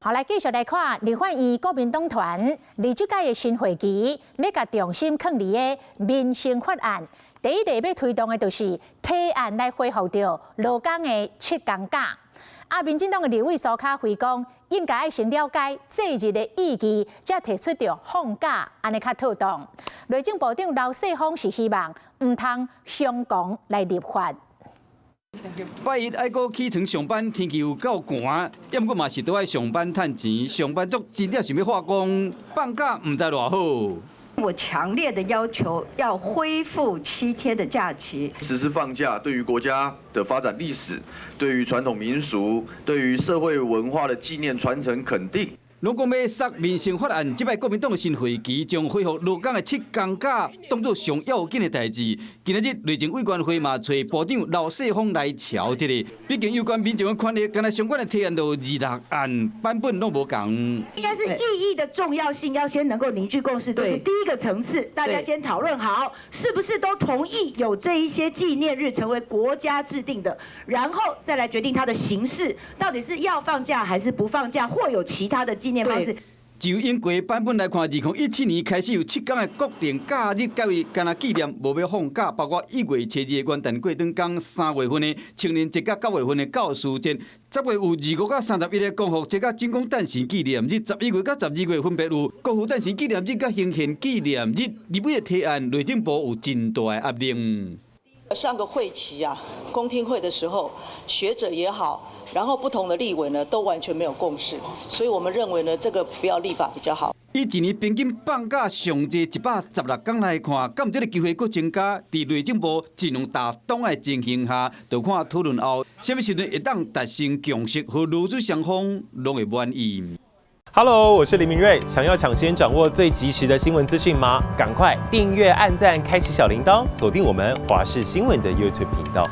好，来继续来看立法院国民党团第9届的新会期，要甲重心放伫个民生法案。第一个要推动的就是提案来恢复到劳工的7天假。民进党的立委苏卡辉讲，应该要先了解这日的意义，才提出着放假，安尼较妥当。内政部长刘世芳是希望唔通相共来立法。 拜一爱搁起床上班，天气有够寒，要毋过嘛是都爱上班趁钱，上班族真正想要化工，放假唔知偌好。我强烈的要求要恢复7天的假期。实施放假对于国家的发展历史、对于传统民俗、对于社会文化的纪念传承肯定。 如果要杀民生法案，即摆国民党的新会期将恢复劳工的7天假，当作上要紧的代志。今日内政委员会嘛找部长刘世芳来瞧这个，毕竟有关民众的权利，跟咱相关的提案都26案版本都无同。应该是意义的重要性要先能够凝聚共识，这是第一个层次，大家先讨论好，是不是都同意有这一些纪念日成为国家制定的，然后再来决定它的形式，到底是要放假还是不放假，或有其他的纪念方式。 就英国版本来看，2017年开始有7天的国定假日，改为干那纪念无要放假，包括1月初2的元旦过长假，3月份的青年节甲9月份的教师节，10月有25甲31的光复节甲军工诞生纪念日，11月甲12月分别有国父诞生纪念日甲行宪纪念日。立委的提案，内政部有真大的压力。上个会期啊，公听会的时候，学者也好。 然后不同的立委呢，都完全没有共识，所以我们认为呢，这个不要立法比较好。以一年平均放假上济116天来看，敢有这个机会佫增加？伫内政部尽量大党的情形下，就看讨论后，什么时阵会当达成共识，和劳资双方拢会满意。Hello， 我是林明瑞。想要抢先掌握最及时的新闻资讯吗？赶快订阅、按赞、开启小铃铛，锁定我们华视新闻的 YouTube 频道。